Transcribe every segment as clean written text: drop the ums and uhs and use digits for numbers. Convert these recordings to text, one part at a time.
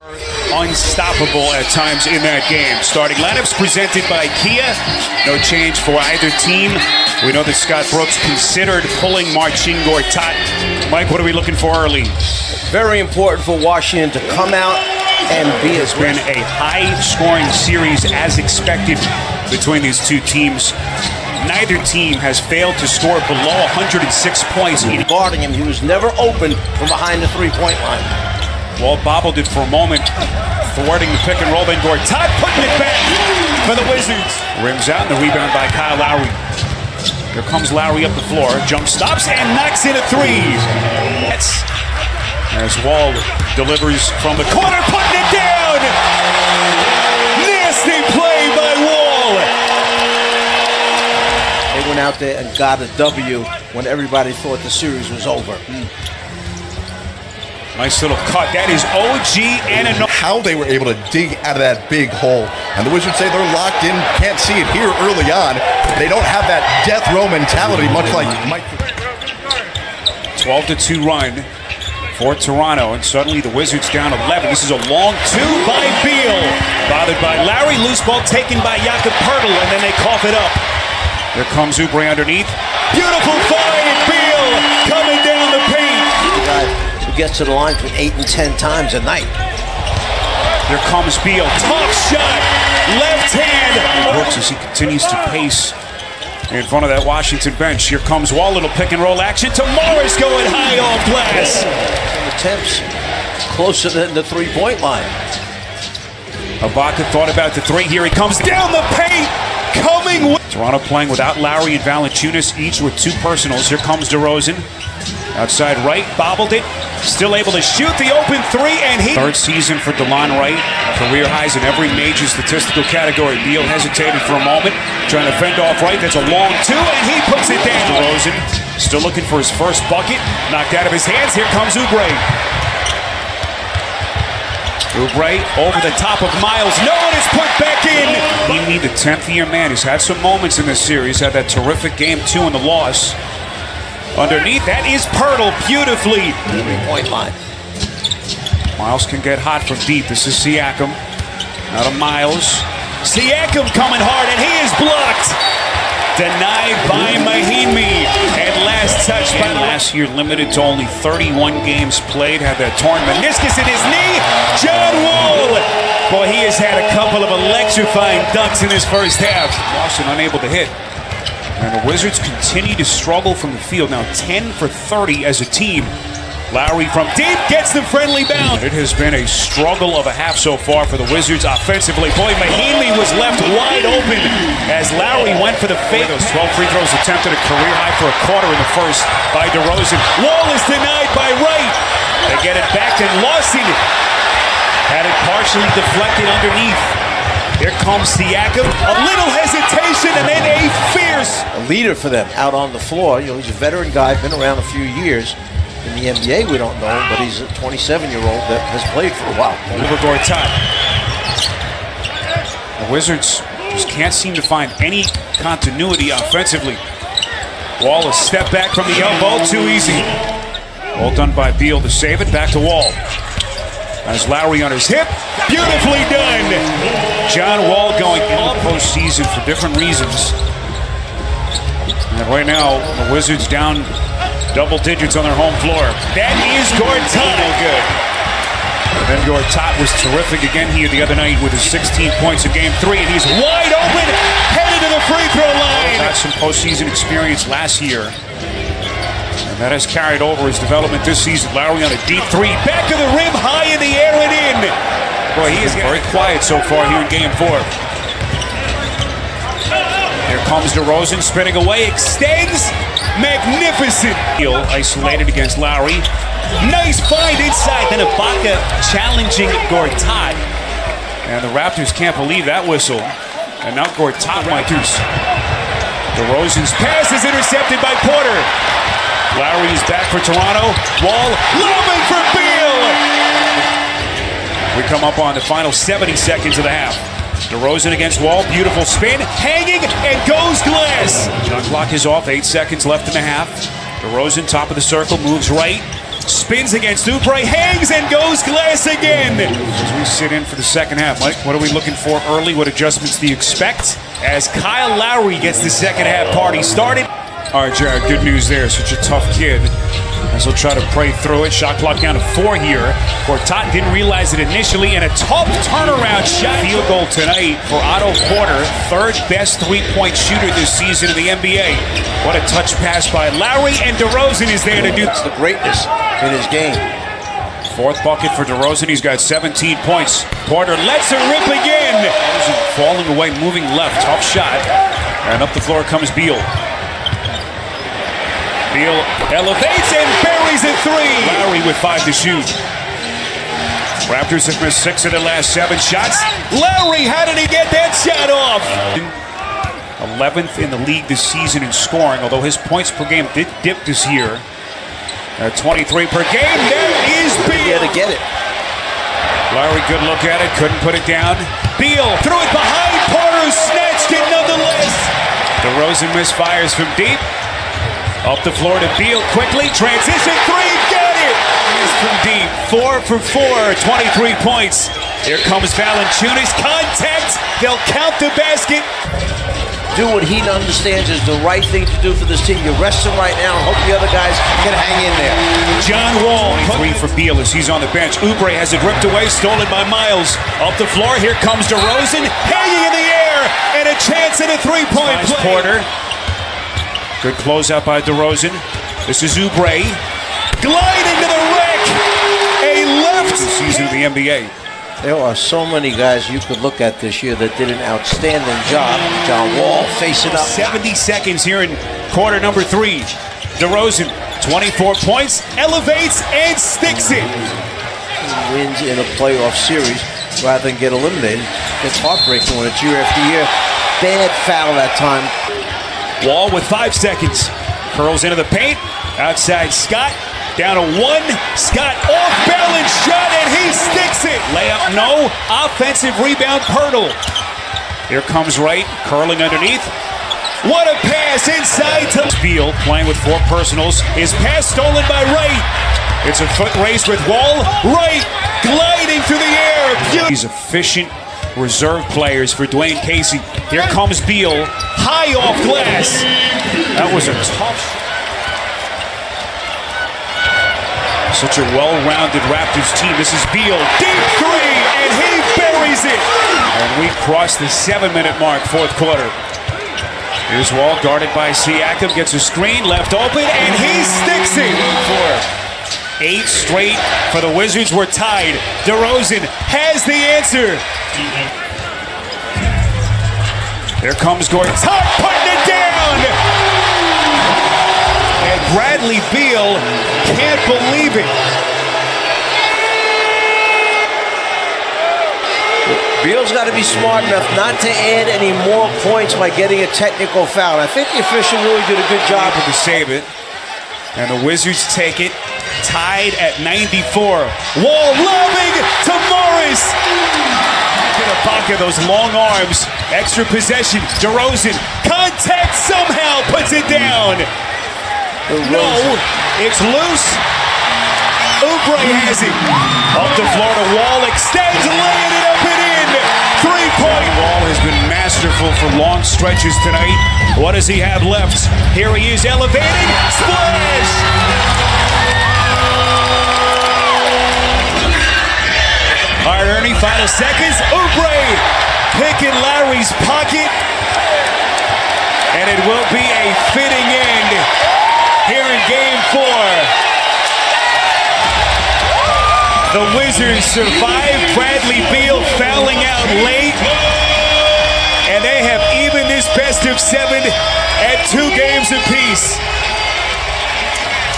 Unstoppable at times in that game. Starting lineups presented by Kia. No change for either team. We know that Scott Brooks considered pulling Marcin Gortat. Mike, what are we looking for early? Very important for Washington to come out and be It's been a high-scoring series as expected between these two teams. Neither team has failed to score below 106 points. Guarding him, he was never open from behind the three-point line. Wall bobbled it for a moment, thwarting the pick and roll. Then Gortat putting it back for the Wizards. Rims out, and the rebound by Kyle Lowry. Here comes Lowry up the floor, jump stops, and knocks in a three. That's as Wall delivers from the corner, putting it down. Nasty play by Wall. They went out there and got a W when everybody thought the series was over. Nice little cut. That is OG and how they were able to dig out of that big hole. And the Wizards say they're locked in. Can't see it here early on. They don't have that death row mentality, much like Mike. 12-2 run for Toronto, and suddenly the Wizards down 11. This is a long two by Beal. Bothered by Lowry. Loose ball taken by Jakob Poeltl, and then they cough it up. Here comes Oubre underneath. Beautiful find. Beal coming down the paint. Gets to the line between 8 and 10 times a night. Here comes Beal. Tough shot. Left hand. Brooks as he continues to pace in front of that Washington bench. Here comes Wall. Little pick and roll action to Morris going high off glass. Attempts closer than the three-point line. Ibaka thought about the three. Here he comes down the paint. Coming. Toronto playing without Lowry and Valanciunas, each with two personals. Here comes DeRozan. Outside right, bobbled it, still able to shoot the open three, and he... Third season for DeLon Wright, career highs in every major statistical category. Beal hesitated for a moment, trying to fend off Wright. That's a long two, and he puts it down. DeRozan still looking for his first bucket, knocked out of his hands. Here comes Oubre. Oubre over the top of Miles. No one is put back in. He need the 10th year man. He's had some moments in this series, had that terrific game 2 in the loss. Underneath, that is Poeltl beautifully. Three-point line. Miles can get hot from deep. This is Siakam. Out of Miles. Siakam coming hard, and he is blocked. Denied by Mahinmi. And last touch by last year, limited to only 31 games played. Had that torn meniscus in his knee. John Wall. Boy, he has had a couple of electrifying dunks in his first half. Lawson unable to hit. And the Wizards continue to struggle from the field. Now 10 for 30 as a team. Lowry from deep gets the friendly bounce. It has been a struggle of a half so far for the Wizards offensively. Boy, Mahinmi was left wide open as Lowry went for the fade. Those 12 free throws attempted, a career high for a quarter in the first by DeRozan. Wall is denied by Wright. They get it back, and Lawson had it partially deflected underneath. Here comes Siakam, a little hesitation, and then a fierce. A leader for them out on the floor. You know, he's a veteran guy, been around a few years. In the NBA, we don't know him, but he's a 27-year-old that has played for a while. Over Gortat. The Wizards just can't seem to find any continuity offensively. Wall a step back from the elbow, too easy. All done by Beal to save it, back to Wall. As Lowry on his hip, beautifully done. John Wall going into the postseason for different reasons. And right now, the Wizards down double digits on their home floor. That is Gortat. No good. And then Gortat was terrific again here the other night with his 16 points in Game 3, and he's wide open, headed to the free throw line. Got some postseason experience last year. And that has carried over his development this season. Lowry on a deep three. Back of the rim, high in the air and in. Boy, he is very quiet so far here in Game 4. Here comes DeRozan spinning away. Extends. Magnificent. Isolated against Lowry. Nice find inside. Then Ibaka challenging Gortat. And the Raptors can't believe that whistle. And now Gortat might do. DeRozan's pass is intercepted by Porter. Lowry is back for Toronto. Wall lobbing for Beal. We come up on the final 70 seconds of the half. DeRozan against Wall. Beautiful spin. Hanging and goes glass. Shot clock is off. 8 seconds left in the half. DeRozan top of the circle. Moves right. Spins against Oubre, hangs and goes glass again. As we sit in for the second half, Mike, what are we looking for early? What adjustments do you expect? As Kyle Lowry gets the second half party started. All right, Jared, good news there. Such a tough kid. As he'll try to pray through it. Shot clock down to 4 here. Gortat didn't realize it initially, and a tough turnaround shot. Field goal tonight for Otto Porter, third best three-point shooter this season in the NBA. What a touch pass by Lowry, and DeRozan is there to do. That's the greatness in his game. Fourth bucket for DeRozan. He's got 17 points. Porter lets it rip again. Falling away, moving left. Tough shot. And up the floor comes Beal. Beal elevates and buries a 3. Lowry with 5 to shoot. Raptors have missed 6 of their last 7 shots. Lowry, how did he get that shot off? 11th in the league this season in scoring, although his points per game did dip this year. 23 per game. There is Beal. To get it. Lowry, good look at it, couldn't put it down. Beal threw it behind. Porter snatched it nonetheless. DeRozan misfires from deep. Up the floor to Beal quickly. Transition 3. Got it. From deep. 4 for 4. 23 points. Here comes Valanciunas. Contact. They'll count the basket. Do what he understands is the right thing to do for this team. You rest him right now and hope the other guys can hang in there. John Wall. 3 for Beal as he's on the bench. Oubre has it ripped away. Stolen by Miles. Up the floor. Here comes DeRozan. Hanging in the air. And a chance at a three-point play. Porter. Good closeout by DeRozan. This is Oubre. Gliding to the rack. A left season of the NBA. There are so many guys you could look at this year that did an outstanding job. John Wall facing up. 70 seconds here in quarter number 3. DeRozan, 24 points, elevates and sticks it. He wins in a playoff series rather than get eliminated. It's heartbreaking when it's year after year. Bad foul that time. Wall with 5 seconds. Curls into the paint. Outside Scott. Down to 1. Scott off balance shot and he sticks it. Layup no. Offensive rebound Pirtle. Here comes Wright. Curling underneath. What a pass inside to Beal playing with 4 personals. His pass stolen by Wright. It's a foot race with Wall. Wright gliding through the air. These efficient reserve players for Dwayne Casey. Here comes Beal. High off glass. That was a tough. Such a well-rounded Raptors team. This is Beal. Deep 3, and he buries it. And we cross the 7-minute mark, fourth quarter. Here's Wall, guarded by Siakam. Gets a screen, left open, and he sticks it. 8 straight for the Wizards. We're tied. DeRozan has the answer. Here comes Gortat, putting it down. And Bradley Beal can't believe it. Beal's got to be smart enough not to add any more points by getting a technical foul. I think the official really did a good job to save it. And the Wizards take it, tied at 94. Wall lobbing to Morris. Ibaka, those long arms, extra possession. DeRozan, contact somehow, puts it down. No, it's loose. Oubre has it. Up the floor to Wall, extends, laying it up and in. 3-point. Wall has been masterful for long stretches tonight. What does he have left? Here he is elevating. Splash! All right, Ernie, final seconds. Oubre picking Lowry's pocket. And it will be a fitting end here in Game 4. The Wizards survive. Bradley Beal fouling out late. And they have even this best of 7 at 2 games apiece.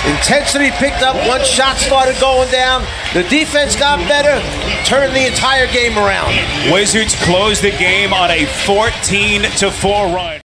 Intensity picked up once shots started going down. The defense got better, turned the entire game around. Wizards closed the game on a 14-4 run.